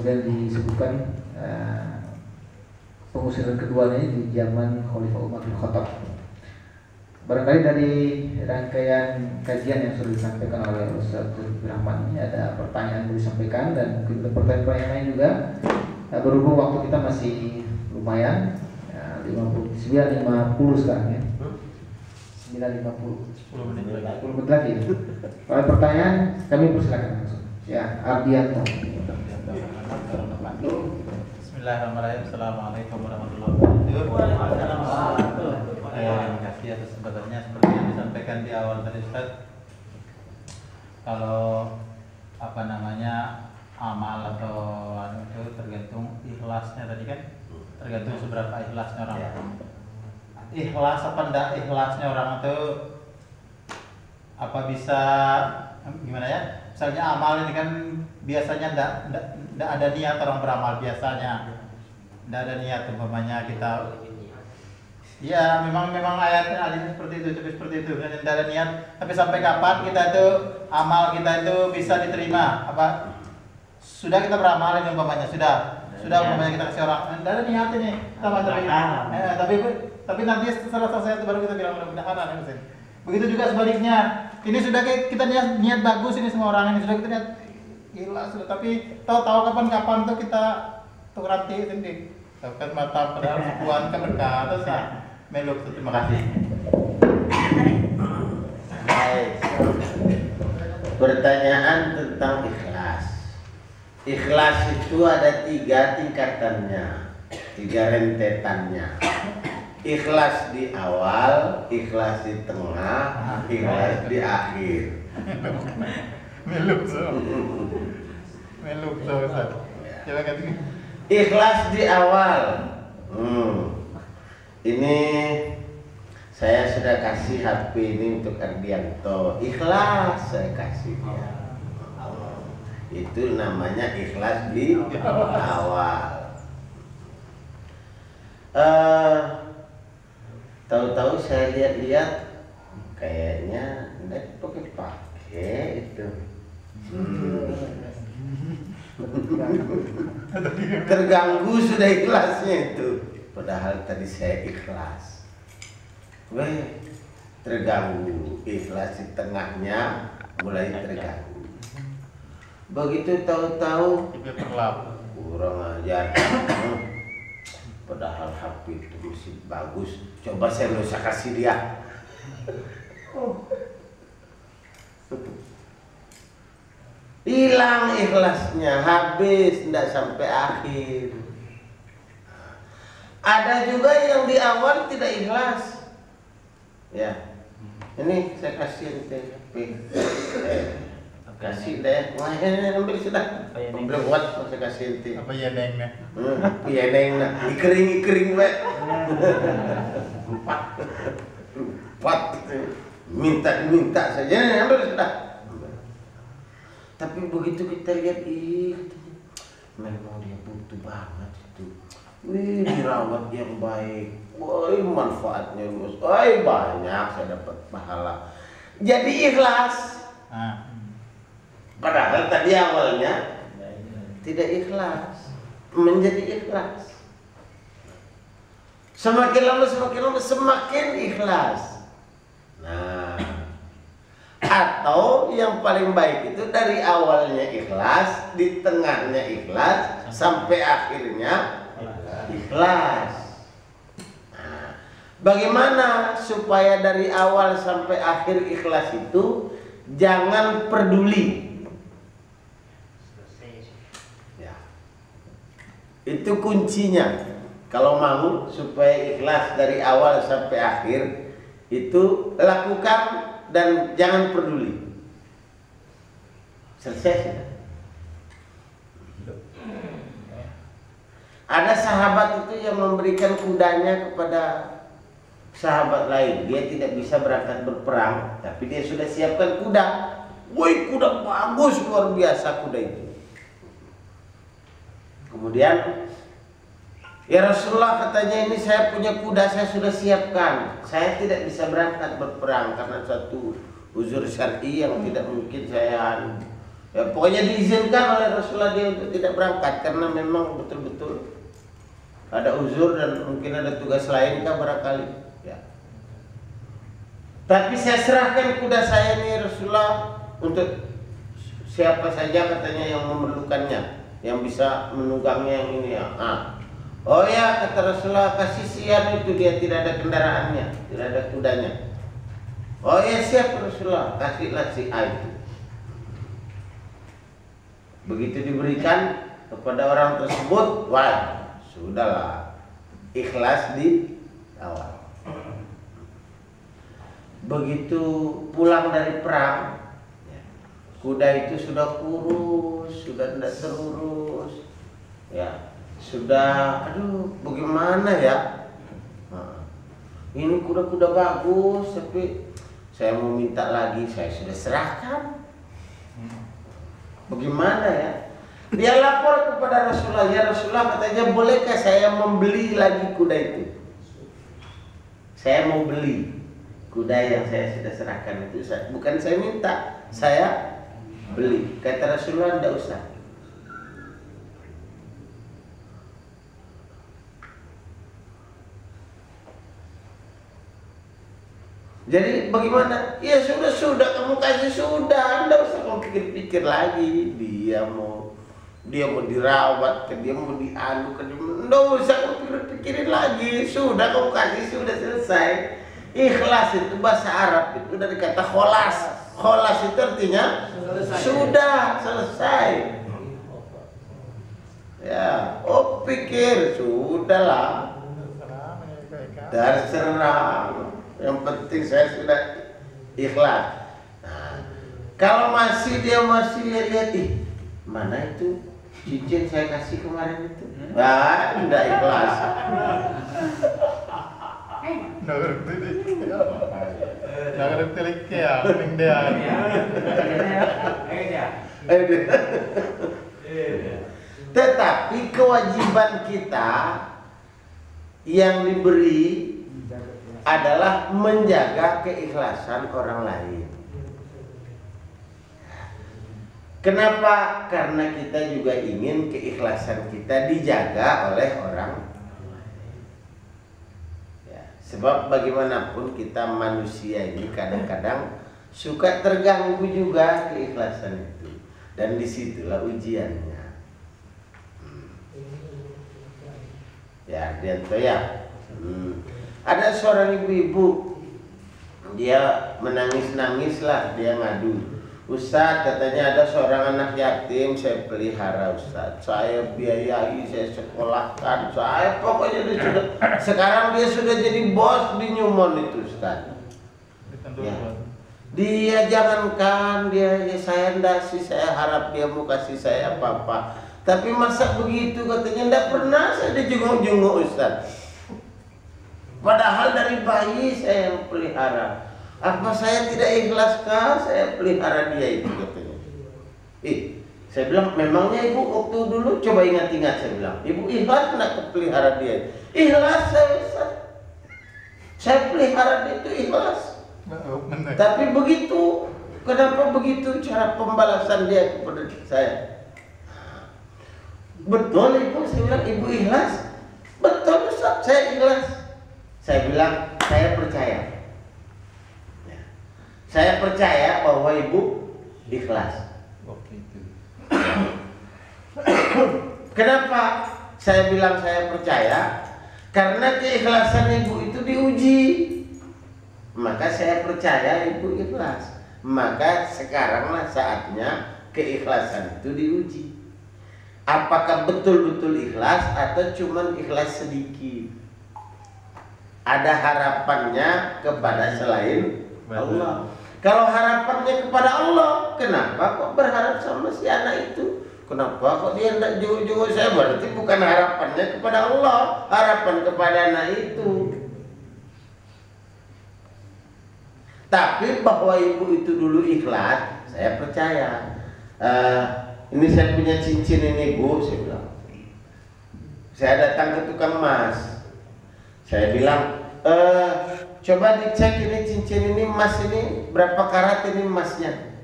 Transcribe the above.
kemudian disebutkan pengusiran keduanya di zaman Khalifah Umar bin Khattab. Barangkali dari rangkaian kajian yang sudah disampaikan oleh Ustaz Rahman ini ada pertanyaan yang disampaikan dan mungkin ada pertanyaan lain juga. Berhubung waktu kita masih lumayan, 50 sekarang ya. 9.50 10 menit lagi. Kalau pertanyaan kami persilakan langsung. Ya, Ardianto. Bismillahirrahmanirrahim. Assalamualaikum warahmatullahi wabarakatuh. Terima kasih atas kesempatannya. Seperti yang disampaikan di awal tadi Ustaz, kalau amal atau itu tergantung ikhlasnya tadi kan, tergantung seberapa ikhlasnya orang. Ikhlas apa enggak ikhlasnya orang itu apa bisa gimana ya? Misalnya amal ini kan biasanya enggak ada niat orang beramal biasanya. Enggak ada niat umpamanya kita ya memang ayatnya hadisnya seperti itu kan tidak ada niat, tapi sampai kapan kita itu amal kita itu bisa diterima? Apa sudah kita beramal ini umpamanya sudah umpamanya kita kasih orang tidak ada niat ini sama tapi nanti setelah selesai itu baru kita bilang mudah-mudahan kan. Begitu juga sebaliknya, ini sudah kita niat bagus ini semua orang ini sudah kita niat gila sudah, tapi tahu kapan tuh kita tuh ranti sendiri kan mata padahal sebuan kan berkata sah meluk. Terima kasih. Baik. Pertanyaan tentang ikhlas. Ikhlas itu ada 3 tingkatannya, 3 rentetannya. Ikhlas di awal, ikhlas di tengah, ikhlas di akhir. Meluk so Ustaz. Coba katakan. Ikhlas di awal. Ini saya sudah kasih HP ini untuk Ardianto. Ikhlas saya kasih dia. Itu namanya ikhlas di awal. Tahu-tahu saya lihat-lihat kayaknya enggak pakai itu. Terganggu sudah ikhlasnya itu. Padahal tadi saya ikhlas. Terganggu. Ikhlas di tengahnya mulai terganggu. Begitu tahu-tahu kurang ajar. Padahal HP itu masih bagus. Coba saya nggak usah kasih dia. Hilang ikhlasnya, habis, tidak sampai akhir. Ada juga yang di awal tidak ikhlas. Ya, ini saya kasih kasih deh, wah ini ambil sudah, ambil buat saya kasih inti. Apa ya nengnya? Iya neng, ikering wek. Empat, minta saja, ambil sudah. Tapi begitu kita lihat memang dia butuh banget itu. Dirawat yang baik, manfaatnya luas, banyak saya dapat pahala. Jadi ikhlas. Padahal tadi awalnya tidak ikhlas, menjadi ikhlas. Semakin lama semakin ikhlas. Nah, atau yang paling baik itu dari awalnya ikhlas, di tengahnya ikhlas, sampai akhirnya ikhlas. Nah, bagaimana supaya dari awal sampai akhir ikhlas itu jangan peduli? Itu kuncinya. Kalau mau supaya ikhlas dari awal sampai akhir, itu lakukan dan jangan peduli. Selesai. Ada sahabat itu yang memberikan kudanya kepada sahabat lain. Dia tidak bisa berangkat berperang, tapi dia sudah siapkan kuda. Woi, kuda bagus, luar biasa kuda itu. Kemudian, ya Rasulullah, katanya ini saya punya kuda, saya sudah siapkan. Saya tidak bisa berangkat berperang karena suatu uzur syar'i yang tidak mungkin saya Ya, pokoknya diizinkan oleh Rasulullah dia untuk tidak berangkat karena memang betul-betul ada uzur dan mungkin ada tugas lain kan barangkali. Ya. Tapi saya serahkan kuda saya nih Rasulullah untuk siapa saja katanya yang memerlukannya, yang bisa menunggangnya yang ini ya. Oh ya kata Rasulullah, kasih sian itu dia tidak ada kendaraannya, tidak ada kudanya. Oh ya siap Rasulullah, kasihlah si A itu. Begitu diberikan kepada orang tersebut, wah sudahlah, ikhlas di awal. Begitu pulang dari perang, kuda itu sudah kurus, sudah tidak terurus, ya sudah, aduh bagaimana ya? Ini kuda-kuda bagus, tapi saya mau minta lagi, saya sudah serahkan. Bagaimana ya? Dia lapor kepada Rasulullah, ya Rasulullah katanya bolehkah saya membeli lagi kuda itu? Saya mau beli kuda yang saya sudah serahkan itu, bukan saya minta, saya beli. Kata Rasulullah tidak usah. Jadi bagaimana? Ya sudah kamu kasih sudah, Anda usah kamu pikir-pikir lagi. Dia mau dirawat, dia mau dianu, Anda usah kamu pikir-pikirin lagi. Sudah kamu kasih, sudah selesai. Ikhlas itu bahasa Arab itu dari kata kholas. Kholas itu artinya sudah selesai. Ya, oh pikir sudahlah. Terserah. Yang penting saya sudah ikhlas. Nah, kalau dia masih lihat mana itu cincin saya kasih kemarin itu, tidak ikhlas. Tetapi kewajiban kita yang diberi adalah menjaga keikhlasan orang lain. Kenapa? Karena kita juga ingin keikhlasan kita dijaga oleh orang lain. Ya, sebab bagaimanapun kita manusia ini kadang-kadang suka terganggu juga keikhlasan itu. Dan disitulah ujiannya. Ya, Dianto ya. Ada seorang ibu-ibu, dia menangis-nangis lah, dia ngadu, Ustadz katanya ada seorang anak yatim saya pelihara Ustadz, saya biayai, saya sekolahkan, saya pokoknya sekarang dia sudah jadi bos di Newmont itu Ustadz. Ya. Dia jangankan dia saya ndak sih, saya harap dia mau kasih saya apa-apa, tapi masa begitu katanya ndak pernah saya dijenguk-jenguk Ustadz. Padahal dari bayi saya yang pelihara. Apa saya tidak ikhlaskah saya pelihara dia itu katanya. Saya bilang memangnya ibu waktu dulu coba ingat-ingat, saya bilang ibu ikhlas nak pelihara dia? Ikhlas saya pelihara dia itu ikhlas. Tapi begitu, kenapa begitu cara pembalasan dia kepada saya? Betul ibu, saya bilang ibu ikhlas. Betul Ustaz, saya ikhlas. Saya bilang, saya percaya. Ya. Saya percaya bahwa ibu ikhlas. Kenapa saya bilang saya percaya? Karena keikhlasan ibu itu diuji. Maka saya percaya ibu ikhlas. Maka sekaranglah saatnya keikhlasan itu diuji. Apakah betul-betul ikhlas atau cuman ikhlas sedikit? Ada harapannya kepada selain Allah. Kalau harapannya kepada Allah, kenapa kok berharap sama si anak itu? Kenapa kok dia tidak jauh-jauh saya? Berarti bukan harapannya kepada Allah, harapan kepada anak itu. Tapi bahwa ibu itu dulu ikhlas, saya percaya. Ini saya punya cincin ini bu, saya bilang. Saya datang ke tukang emas. Saya bilang, coba dicek ini cincin ini emas ini berapa karat ini emasnya.